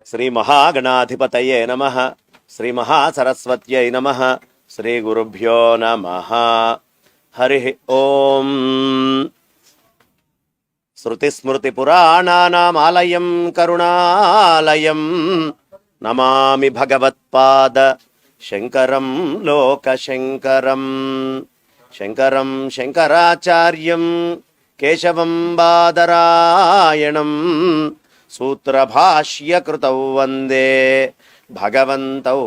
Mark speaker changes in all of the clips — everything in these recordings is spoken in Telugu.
Speaker 1: శ్రీ మహాగణాధిపతయే నమః. శ్రీ మహాసరస్వత్యై నమః. శ్రీ గురుభ్యో నమః. హరి ఓం. శృతిస్మృతిపురాణానామాలయం కరుణాలయం నమామి భగవత్పాద శంకరం లోకశంకరం. శంకరం శంకరాచార్యం కేశవం బాదరాయణం సూత్రభాష్యకృతౌ వందే భగవంతౌ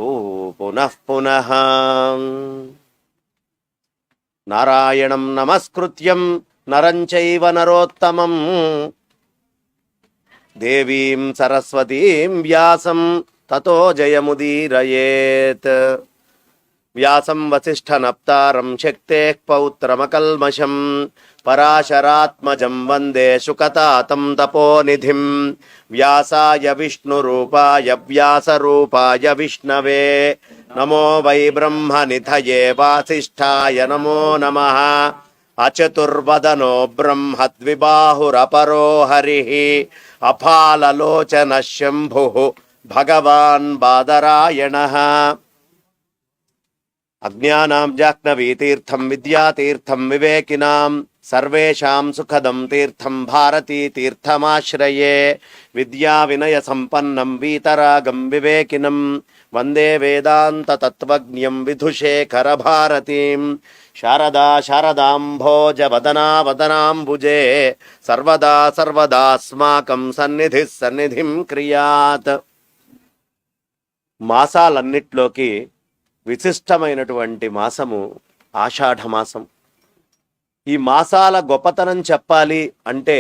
Speaker 1: పునః పునః. నారాయణం నమస్కృత్యం నరం చైవ నరోత్తమం దేవీం సరస్వతీం వ్యాసం తతో జయముదీరయేత్. వ్యాసం వసిష్ఠనప్తారం శక్తేః పౌత్రమకల్మషం పరాశరాత్మజం వందే శుకతాతం తపోనిధిం. వ్యాసాయ విష్ణురూపాయ వ్యాసరూపాయ విష్ణవే నమో వై బ్రహ్మనిధయే వాసిష్ఠాయ నమో నమః. అచతుర్వదనో బ్రహ్మ ద్విబాహురపరో హరిః అఫాలలోచన శంభుః భగవాన్ బాదరాయణః. అజ్ఞానాం జాహ్నవీతీర్థం విద్యాతీర్థం వివేకినాం సర్వేషాం సుఖదం తీర్థం భారతీ తీర్థమాశ్రయే. విద్యా వినయ సంపన్నం వీతరాగం వివేకినం వందే వేదాంత తత్వజ్ఞం విధుశేఖర భారతీం. శారదా శారదాంభోజ వదనా వదనాంబుజే సర్వదా సర్వదాస్మాకం సన్నిధి సన్నిధిం క్రియాత్. మాసాలన్నిట్లోకి విశిష్టమైనటువంటి మాసము ఆషాఢమాసం. ఈ మాసాల గొప్పతనం చెప్పాలి అంటే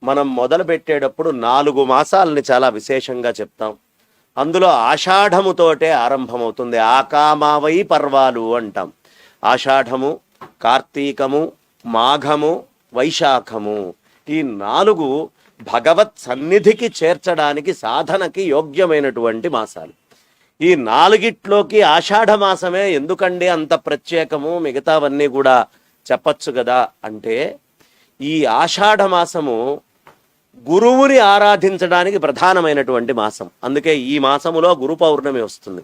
Speaker 1: మనం మొదలు పెట్టేటప్పుడు 4 మాసాలని చాలా విశేషంగా చెప్తాం. అందులో ఆషాఢముతోటే ఆరంభమవుతుంది. ఆకామావై పర్వాలు అంటాం. ఆషాఢము, కార్తీకము, మాఘము, వైశాఖము, ఈ 4 భగవత్ సన్నిధికి చేర్చడానికి సాధనకి యోగ్యమైనటువంటి మాసాలు. ఈ 4గిట్లోకి ఆషాఢ మాసమే ఎందుకండి అంత ప్రత్యేకము, మిగతావన్నీ కూడా చెప్పచ్చు కదా అంటే, ఈ ఆషాఢ మాసము గురువుని ఆరాధించడానికి ప్రధానమైనటువంటి మాసం. అందుకే ఈ మాసములో గురు పౌర్ణమి వస్తుంది.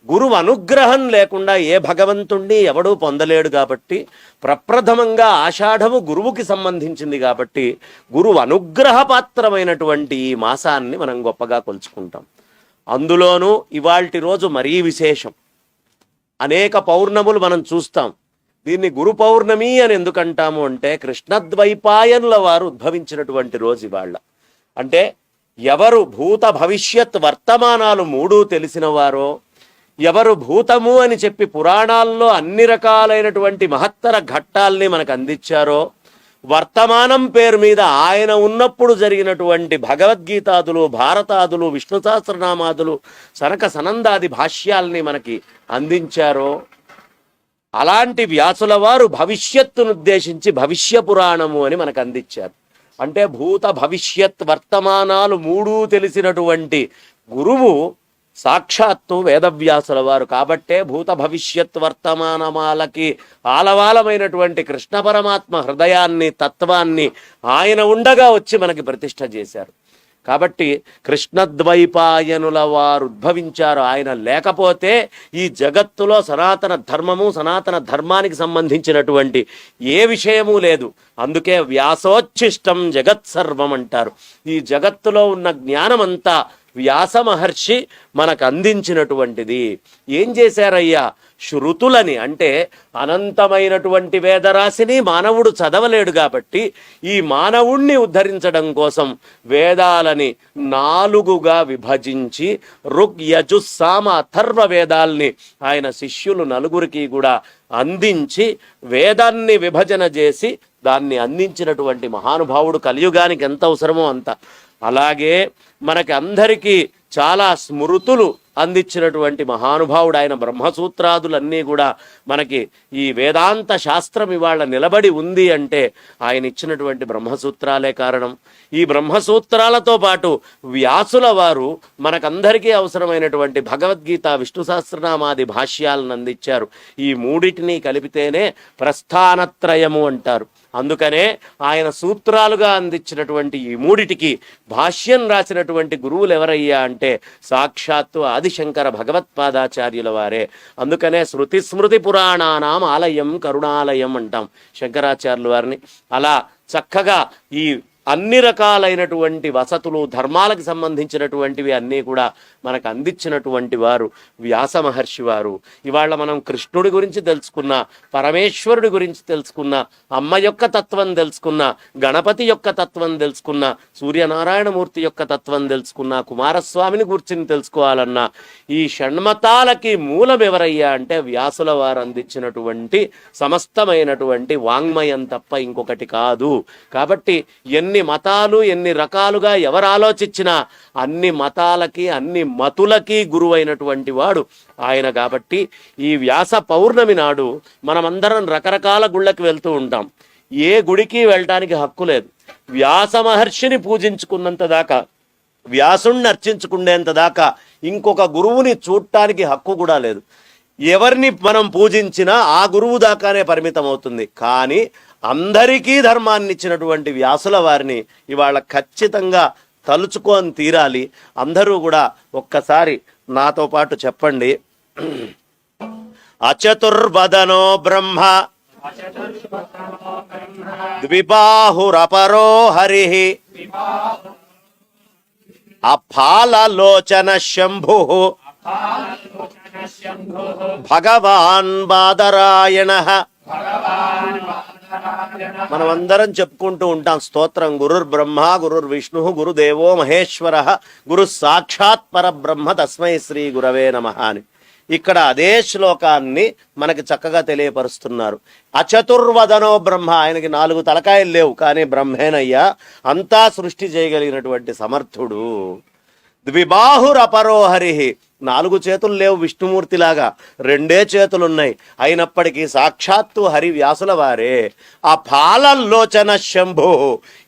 Speaker 1: గురువు అనుగ్రహం లేకుండా ఏ భగవంతుణ్ణి ఎవడూ పొందలేడు కాబట్టి ప్రప్రథమంగా ఆషాఢము గురువుకి సంబంధించింది కాబట్టి గురువు అనుగ్రహపాత్రమైనటువంటి ఈ మాసాన్ని మనం గొప్పగా కొలుచుకుంటాం. అందులోనూ ఇవాల్టి రోజు మరీ విశేషం. అనేక పౌర్ణములు మనం చూస్తాం. దీన్ని గురు పౌర్ణమి అని ఎందుకంటాము అంటే, కృష్ణద్వైపాయనుల వారు ఉద్భవించినటువంటి రోజు ఇవాళ. అంటే ఎవరు భూత భవిష్యత్ వర్తమానాలు 3 తెలిసిన వారో, ఎవరు భూతము అని చెప్పి పురాణాల్లో అన్ని రకాలైనటువంటి మహత్తర ఘట్టాల్ని మనకు అందించారో, వర్తమానం పేరు మీద ఆయన ఉన్నప్పుడు జరిగినటువంటి భగవద్గీతాదులు, భారతాదులు, విష్ణు సహస్రనామాదులు, సనక సనందాది భాష్యాల్ని మనకి అందించారో, అలాంటి వ్యాసుల వారు భవిష్యత్తును ఉద్దేశించి భవిష్య పురాణము అని మనకు అందించారు. అంటే భూత భవిష్యత్ వర్తమానాలు 3 తెలిసినటువంటి గురువు సాక్షాత్తు వేదవ్యాసుల వారు. కాబట్టే భూత భవిష్యత్ వర్తమానమాలకి ఆలవాలమైనటువంటి కృష్ణ పరమాత్మ హృదయాన్ని, తత్వాన్ని ఆయన ఉండగా వచ్చి మనకి ప్రతిష్ఠ చేశారు. కాబట్టి కృష్ణద్వైపాయనుల వారు ఉద్భవించారు. ఆయన లేకపోతే ఈ జగత్తులో సనాతన ధర్మము, సనాతన ధర్మానికి సంబంధించినటువంటి ఏ విషయము లేదు. అందుకే వ్యాసోచ్ఛిష్టం జగత్సర్వం అంటారు. ఈ జగత్తులో ఉన్న జ్ఞానమంతా వ్యాస మహర్షి మనకు అందించినటువంటిది. ఏం చేశారయ్యా? శృతులని, అంటే అనంతమైనటువంటి వేదరాశిని మానవుడు చదవలేడు కాబట్టి ఈ మానవుణ్ణి ఉద్ధరించడం కోసం వేదాలని 4గా విభజించి ఋగ్ యజు సామ అథర్వ వేదాల్ని ఆయన శిష్యులు 4కి కూడా అందించి వేదాన్ని విభజన చేసి దాన్ని అందించినటువంటి మహానుభావుడు. కలియుగానికి ఎంత అవసరమో అంత. అలాగే మనకి అందరికీ చాలా స్మృతులు అందించినటువంటి మహానుభావుడు ఆయన. బ్రహ్మసూత్రాదులన్నీ కూడా మనకి ఈ వేదాంత శాస్త్రం ఇవాళ నిలబడి ఉంది అంటే ఆయన ఇచ్చినటువంటి బ్రహ్మసూత్రాలే కారణం. ఈ బ్రహ్మసూత్రాలతో పాటు వ్యాసుల వారు మనకందరికీ అవసరమైనటువంటి భగవద్గీత, విష్ణు సహస్రనామాది భాష్యాలను అందించారు. ఈ 3టిని కలిపితేనే ప్రస్థానత్రయము అంటారు. అందుకనే ఆయన సూత్రాలుగా అందించినటువంటి ఈ 3టికి భాష్యం రాసినటువంటి గురువులు ఎవరయ్యా అంటే అంటే సాక్షాత్తు ఆదిశంకర భగవత్పాదాచార్యుల వారే. అందుకనే శృతి స్మృతి పురాణానాం ఆలయం కరుణాలయం అంటాం శంకరాచార్యుల వారిని. అలా చక్కగా ఈ అన్ని రకాలైనటువంటి వసతులు, ధర్మాలకు సంబంధించినటువంటివి అన్నీ కూడా మనకు అందించినటువంటి వారు వ్యాస మహర్షి వారు. ఇవాళ మనం కృష్ణుడి గురించి తెలుసుకున్న, పరమేశ్వరుడి గురించి తెలుసుకున్న, అమ్మ యొక్క తత్వం తెలుసుకున్న, గణపతి యొక్క తత్వం తెలుసుకున్న, సూర్యనారాయణమూర్తి యొక్క తత్వం తెలుసుకున్న, కుమారస్వామిని గురించి తెలుసుకోవాలన్నా ఈ షణ్మతాలకి మూలం ఎవరయ్యా అంటే వ్యాసుల వారు అందించినటువంటి సమస్తమైనటువంటి వాంగ్మయం తప్ప ఇంకొకటి కాదు. కాబట్టి ఎన్ని మతాలు ఎన్ని రకాలుగా ఎవరు ఆలోచించినా అన్ని మతాలకి అన్ని మతులకి గురువైనటువంటి వాడు ఆయన. కాబట్టి ఈ వ్యాస పౌర్ణమి నాడు మనమందరం రకరకాల గుళ్ళకి వెళ్తూ ఉంటాం. ఏ గుడికి వెళ్ళటానికి హక్కు లేదు. వ్యాస మహర్షిని పూజించుకున్నంత దాకా, వ్యాసుణ్ణి అర్చించుకునేంత దాకా ఇంకొక గురువుని చూడటానికి హక్కు కూడా లేదు. ఎవరిని మనం పూజించినా ఆ గురువు దాకానే పరిమితం అవుతుంది. కానీ అందరికీ ధర్మాన్ని ఇచ్చినటువంటి వ్యాసుల వారిని ఇవాళ ఖచ్చితంగా తలుచుకొని తీరాలి. అందరూ కూడా ఒక్కసారి నాతో పాటు చెప్పండి. అచతుర్వదనో బ్రహ్మ ద్విబాహురపరో హరి అఫాలలోచన శంభు భగవాన్ బాదరాయణ. మనమందరం చెప్పుకుంటూ ఉంటాం స్తోత్రం. గురుర్ బ్రహ్మ గురుర్ విష్ణు గురుదేవో మహేశ్వర గురు సాక్షాత్ పరబ్రహ్మ తస్మై శ్రీ గురవే నమః అని ఇక్కడ అదే శ్లోకాన్ని మనకి చక్కగా తెలియపరుస్తున్నారు. అచతుర్వదనో బ్రహ్మ, ఆయనకి 4 తలకాయలు లేవు కానీ బ్రహ్మేనయ్యా, అంతా సృష్టి చేయగలిగినటువంటి సమర్థుడు. ద్విబాహురపరో హరి, 4 చేతులు లేవు విష్ణుమూర్తిలాగా, 2 చేతులున్నాయి. అయినప్పటికీ సాక్షాత్తు హరి వ్యాసుల వారే. ఆ పాలల్లోచన శంభు,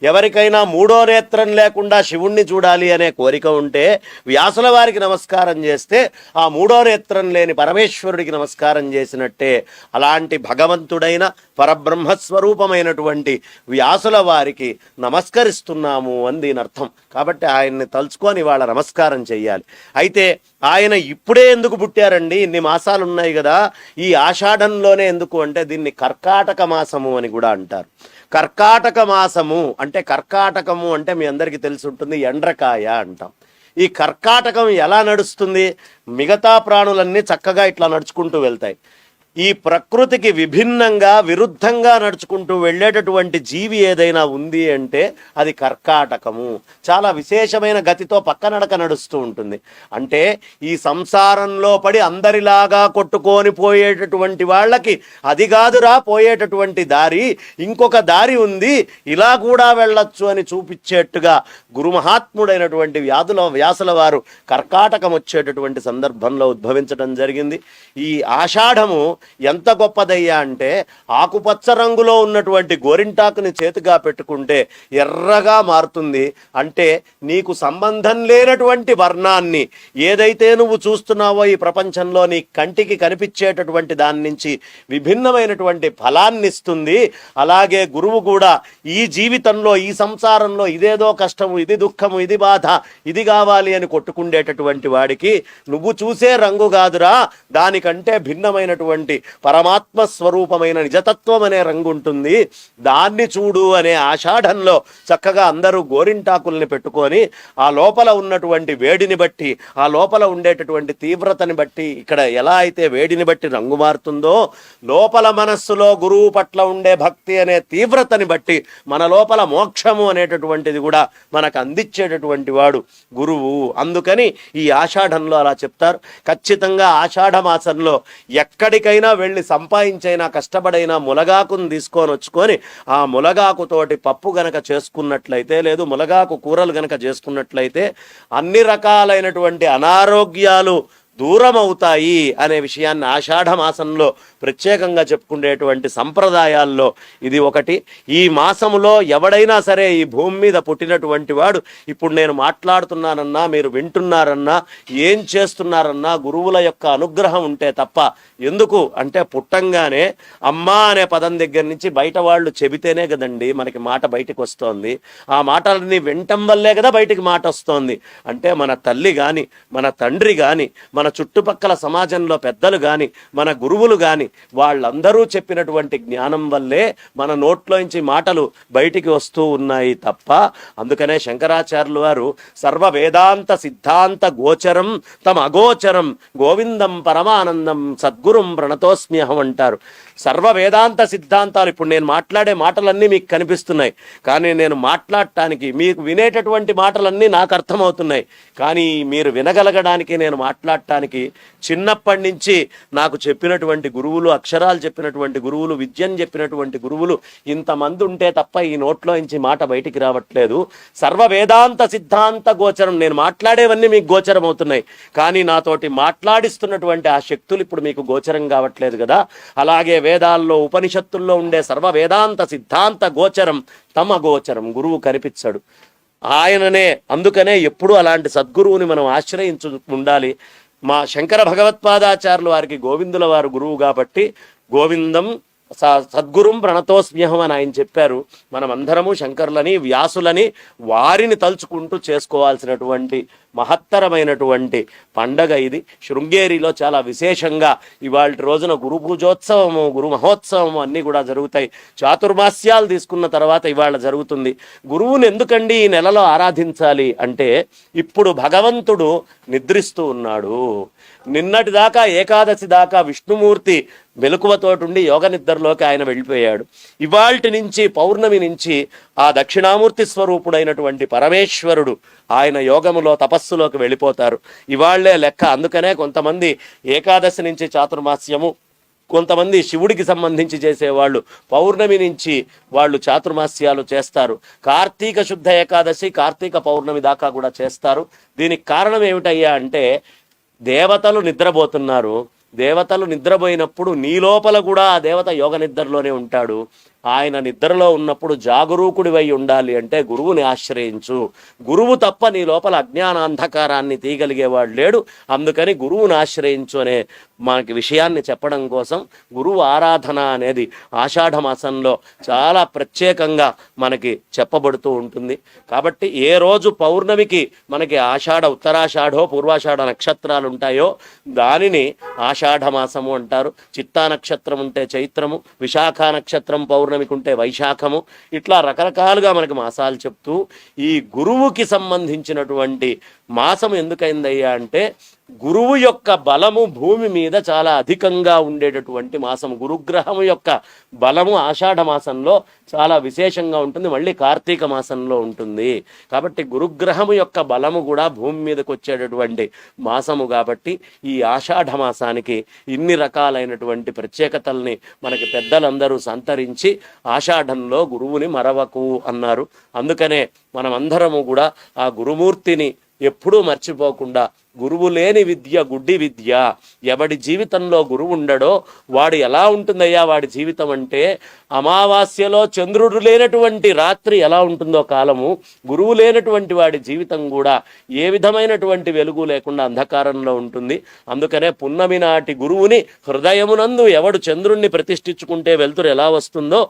Speaker 1: ఎవరికైనా 3వ నేత్రం లేకుండా శివుణ్ణి చూడాలి అనే కోరిక ఉంటే వ్యాసుల వారికి నమస్కారం చేస్తే ఆ 3వ నేత్రం లేని పరమేశ్వరుడికి నమస్కారం చేసినట్టే. అలాంటి భగవంతుడైన పరబ్రహ్మస్వరూపమైనటువంటి వ్యాసుల వారికి నమస్కరిస్తున్నాము అని దీని అర్థం. కాబట్టి ఆయన్ని తలుచుకొని వాళ్ళ నమస్కారం చెయ్యాలి. అయితే ఆయన ఇప్పుడే ఎందుకు పుట్టారండి? ఇన్ని మాసాలు ఉన్నాయి కదా, ఈ ఆషాఢంలోనే ఎందుకు అంటే దీన్ని కర్కాటక మాసము అని కూడా అంటారు. కర్కాటక మాసము అంటే, కర్కాటకము అంటే మీ అందరికీ తెలిసి ఉంటుంది, ఎండ్రకాయ అంటాం. ఈ కర్కాటకం ఎలా నడుస్తుంది? మిగతా ప్రాణులన్నీ చక్కగా ఇట్లా నడుచుకుంటూ వెళ్తాయి. ఈ ప్రకృతికి విభిన్నంగా విరుద్ధంగా నడుచుకుంటూ వెళ్ళేటటువంటి జీవి ఏదైనా ఉంది అంటే అది కర్కాటకము. చాలా విశేషమైన గతితో పక్కనడక నడుస్తూ ఉంటుంది. అంటే ఈ సంసారంలో పడి అందరిలాగా కొట్టుకొని పోయేటటువంటి వాళ్ళకి అది కాదురా పోయేటటువంటి దారి, ఇంకొక దారి ఉంది, ఇలా కూడా వెళ్ళొచ్చు అని చూపించేట్టుగా గురుమహాత్ముడైనటువంటి వ్యాసుల వారు కర్కాటకం వచ్చేటటువంటి సందర్భంలో ఉద్భవించడం జరిగింది. ఈ ఆషాఢము ఎంత గొప్పదయ్యా అంటే, ఆకుపచ్చ రంగులో ఉన్నటువంటి గోరింటాకుని చేతిగా పెట్టుకుంటే ఎర్రగా మారుతుంది. అంటే నీకు సంబంధం లేనటువంటి వర్ణాన్ని ఏదైతే నువ్వు చూస్తున్నావో ఈ ప్రపంచంలో నీ కంటికి కనిపించేటటువంటి దాని నుంచి విభిన్నమైనటువంటి ఫలాన్ని ఇస్తుంది. అలాగే గురువు కూడా ఈ జీవితంలో ఈ సంసారంలో ఇదేదో కష్టము, ఇది దుఃఖము, ఇది బాధ, ఇది కావాలి అని కొట్టుకుండేటటువంటి వాడికి నువ్వు చూసే రంగు కాదురా, దానికంటే భిన్నమైనటువంటి పరమాత్మ స్వరూపమైన నిజతత్వం అనే రంగు ఉంటుంది, దాన్ని చూడు అనే ఆషాఢంలో చక్కగా అందరూ గోరింటాకుల్ని పెట్టుకొని ఆ లోపల ఉన్నటువంటి వేడిని బట్టి, ఆ లోపల ఉండేటటువంటి తీవ్రతని బట్టి, ఇక్కడ ఎలా అయితే వేడిని బట్టి రంగు మారుతుందో లోపల మనస్సులో గురువు పట్ల ఉండే భక్తి అనే తీవ్రతని బట్టి మన లోపల మోక్షము అనేటటువంటిది కూడా మనకు అందించేటటువంటి వాడు గురువు. అందుకని ఈ ఆషాఢంలో అలా చెప్తారు. ఖచ్చితంగా ఆషాఢ మాసంలో ఎక్కడికైనా వెళ్ళి సంపాదించైనా కష్టపడైనా ములగాకును తీసుకొని వచ్చుకొని ఆ ములగాకుతోటి పప్పు గనక చేసుకున్నట్లయితే, లేదు ములగాకు కూరలు గనక చేసుకున్నట్లయితే అన్ని రకాలైనటువంటి అనారోగ్యాలు దూరం అవుతాయి అనే విషయాన్ని ఆషాఢ మాసంలో ప్రత్యేకంగా చెప్పుకునేటువంటి సంప్రదాయాల్లో ఇది ఒకటి. ఈ మాసములో ఎవడైనా సరే ఈ భూమి మీద పుట్టినటువంటి వాడు ఇప్పుడు నేను మాట్లాడుతున్నానన్నా, మీరు వింటున్నారన్నా, ఏం చేస్తున్నారన్నా గురువుల యొక్క అనుగ్రహం ఉంటే తప్ప. ఎందుకు అంటే పుట్టంగానే అమ్మా అనే పదం దగ్గర నుంచి బయట వాళ్ళు చెబితేనే కదండి మనకి మాట బయటికి వస్తోంది. ఆ మాటలన్నీ వినటం వల్లే కదా బయటికి మాట వస్తోంది. అంటే మన తల్లి కానీ, మన తండ్రి కానీ, మన చుట్టుపక్కల సమాజంలో పెద్దలు కానీ, మన గురువులు కానీ వాళ్ళందరూ చెప్పినటువంటి జ్ఞానం వల్లే మన నోట్లోంచి మాటలు బయటికి వస్తూ ఉన్నాయి తప్ప. అందుకనే శంకరాచార్యులు వారు సర్వ వేదాంత సిద్ధాంత గోచరం తమ అగోచరం గోవిందం పరమానందం సద్గురుం ప్రణతోస్మ్యహం అంటారు. సర్వ వేదాంత సిద్ధాంతాలు ఇప్పుడు నేను మాట్లాడే మాటలన్నీ మీకు కనిపిస్తున్నాయి, కానీ నేను మాట్లాడటానికి మీకు వినేటటువంటి మాటలన్నీ నాకు అర్థమవుతున్నాయి, కానీ మీరు వినగలగడానికి నేను మాట్లాడటానికి చిన్నప్పటి నుంచి నాకు చెప్పినటువంటి గురువులు, అక్షరాలు చెప్పినటువంటి గురువులు, విద్యను చెప్పినటువంటి గురువులు ఇంతమంది ఉంటే తప్ప ఈ నోట్లో నుంచి మాట బయటికి రావట్లేదు. సర్వ వేదాంత సిద్ధాంత గోచరం, నేను మాట్లాడేవన్నీ మీకు గోచరం అవుతున్నాయి, కానీ నాతోటి మాట్లాడిస్తున్నటువంటి ఆ శక్తులు ఇప్పుడు మీకు గోచరం కావట్లేదు కదా. అలాగే వేదాల్లో ఉపనిషత్తుల్లో ఉండే సర్వ వేదాంత సిద్ధాంత గోచరం తమ గోచరం, గురువు కనిపించాడు ఆయననే. అందుకనే ఎప్పుడూ అలాంటి సద్గురువుని మనం ఆశ్రయించు ఉండాలి. మా శంకర భగవత్పాదాచార్యులు వారికి గోవిందుల వారు గురువు కాబట్టి గోవిందం సద్గురుం ప్రణతోస్మ్యహం అని ఆయన చెప్పారు. మనం అందరము శంకరులని, వ్యాసులని, వారిని తలుచుకుంటూ చేసుకోవాల్సినటువంటి మహత్తరమైనటువంటి పండగ ఇది. శృంగేరిలో చాలా విశేషంగా ఇవాళ రోజున గురు పూజోత్సవము, గురు మహోత్సవము అన్నీ కూడా జరుగుతాయి. చాతుర్మాస్యాలు తీసుకున్న తర్వాత ఇవాళ జరుగుతుంది. గురువుని ఎందుకండి ఈ నెలలో ఆరాధించాలి అంటే, ఇప్పుడు భగవంతుడు నిద్రిస్తూ ఉన్నాడు. నిన్నటి దాకా ఏకాదశి దాకా విష్ణుమూర్తి మెలకువతోటుండి యోగ నిద్రలోకి ఆయన వెళ్ళిపోయాడు. ఇవాల్టి నుంచి పౌర్ణమి నుంచి ఆ దక్షిణామూర్తి స్వరూపుడైనటువంటి పరమేశ్వరుడు ఆయన యోగములో తపస్సులోకి వెళ్ళిపోతారు. ఇవాళ్లే లెక్క. అందుకనే కొంతమంది ఏకాదశి నుంచి చాతుర్మాస్యము, కొంతమంది శివుడికి సంబంధించి చేసేవాళ్ళు పౌర్ణమి నుంచి వాళ్ళు చాతుర్మాస్యాలు చేస్తారు. కార్తీక శుద్ధ ఏకాదశి, కార్తీక పౌర్ణమి దాకా కూడా చేస్తారు. దీనికి కారణం ఏమిటయ్యా అంటే, దేవతలు నిద్రపోతున్నారు. దేవతలు నిద్రపోయినప్పుడు నీ లోపల కూడా ఆ దేవత యోగ నిద్రలోనే ఉంటాడు. ఆయన నిద్రలో ఉన్నప్పుడు జాగరూకుడివై ఉండాలి అంటే గురువుని ఆశ్రయించు. గురువు తప్ప నీ లోపల అజ్ఞాన అంధకారాన్ని తీయగలిగేవాడు లేడు. అందుకని గురువుని ఆశ్రయించు అనే మనకి విషయాన్ని చెప్పడం కోసం గురువు ఆరాధన అనేది ఆషాఢ మాసంలో చాలా ప్రత్యేకంగా మనకి చెప్పబడుతూ ఉంటుంది. కాబట్టి ఏ రోజు పౌర్ణమికి మనకి ఆషాఢ, ఉత్తరాషాఢో పూర్వాషాఢ నక్షత్రాలు ఉంటాయో దానిని ఆషాఢ మాసము అంటారు. చిత్తా నక్షత్రం ఉంటే చైత్రము, విశాఖ నక్షత్రం పౌర్ణమికి ఉంటే వైశాఖము, ఇట్లా రకరకాలుగా మనకి మాసాలు చెప్తూ ఈ గురువుకి సంబంధించినటువంటి మాసం ఎందుకైందయ్యా అంటే, గురువు యొక్క బలము భూమి మీద చాలా అధికంగా ఉండేటటువంటి మాసం. గురుగ్రహము యొక్క బలము ఆషాఢ మాసంలో చాలా విశేషంగా ఉంటుంది, మళ్ళీ కార్తీక మాసంలో ఉంటుంది. కాబట్టి గురుగ్రహము యొక్క బలము కూడా భూమి మీదకి వచ్చేటటువంటి మాసము. కాబట్టి ఈ ఆషాఢ మాసానికి ఇన్ని రకాలైనటువంటి ప్రత్యేకతల్ని మనకి పెద్దలందరూ సంతరించి ఆషాఢంలో గురువుని మరవకు అన్నారు. అందుకనే మనమందరము కూడా ఆ గురుమూర్తిని ఎప్పుడూ మర్చిపోకుండా, గురువు లేని విద్య గుడ్డి విద్య, ఎవడి జీవితంలో గురువు ఉండడో వాడు ఎలా ఉంటుందయ్యా వాడి జీవితం అంటే, అమావాస్యలో చంద్రుడు లేనటువంటి రాత్రి ఎలా ఉంటుందో కాలము, గురువు లేనటువంటి వాడి జీవితం కూడా ఏ విధమైనటువంటి వెలుగు లేకుండా అంధకారంలో ఉంటుంది. అందుకనే పున్నమి నాటి గురువుని హృదయమునందు ఎవడు చంద్రుణ్ణి ప్రతిష్ఠించుకుంటే వెలుతురు ఎలా వస్తుందో,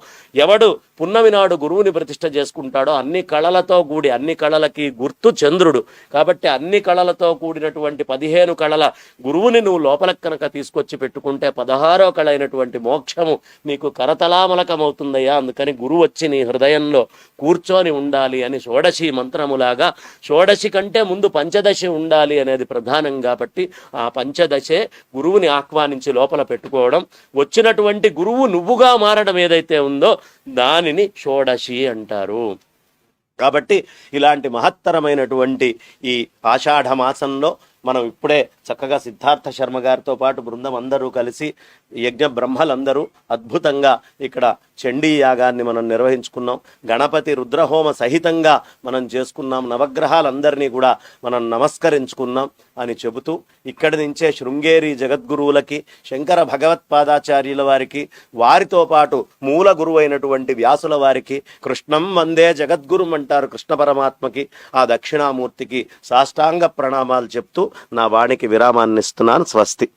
Speaker 1: ఎవడు పున్నమి నాడు గురువుని ప్రతిష్ఠ చేసుకుంటాడో అన్ని కళలతో కూడి, అన్ని కళలకి గుర్తు చంద్రుడు కాబట్టి అన్ని కళలతో కూడినటువంటి 15 కళల గురువుని నువ్వు లోపల కనుక తీసుకొచ్చి పెట్టుకుంటే 16వ కళ అయినటువంటి మోక్షము నీకు కరతలామలకమవుతుందయ్యా. అందుకని గురువు వచ్చి నీ హృదయంలో కూర్చొని ఉండాలి అని షోడశి మంత్రములాగా, షోడశి కంటే ముందు పంచదశి ఉండాలి అనేది ప్రధానం. కాబట్టి ఆ పంచదశే గురువుని ఆహ్వానించి లోపల పెట్టుకోవడం. వచ్చినటువంటి గురువు నువ్వుగా మారడం ఏదైతే ఉందో దానిని షోడశి అంటారు. కాబట్టి ఇలాంటి మహత్తరమైనటువంటి ఈ ఆషాఢ మాసంలో మనం ఇప్పుడే చక్కగా సిద్ధార్థ శర్మ గారితో పాటు బృందం అందరూ కలిసి యజ్ఞ బ్రహ్మలందరూ అద్భుతంగా ఇక్కడ చండీ యాగాన్ని మనం నిర్వహించుకున్నాం. గణపతి రుద్రహోమ సహితంగా మనం చేసుకున్నాం. నవగ్రహాలందరినీ కూడా మనం నమస్కరించుకున్నాం అని చెబుతూ ఇక్కడి నుంచే శృంగేరి జగద్గురువులకి, శంకర భగవత్పాదాచార్యుల వారికి, వారితో పాటు మూల గురువు అయినటువంటి వ్యాసుల వారికి, కృష్ణం వందే జగద్గురుం అంటారు కృష్ణ పరమాత్మకి, ఆ దక్షిణామూర్తికి సాష్టాంగ ప్రణామాలు చెప్తూ నా వాణికి విరామాన్ని ఇస్తున్నాను. స్వస్తి.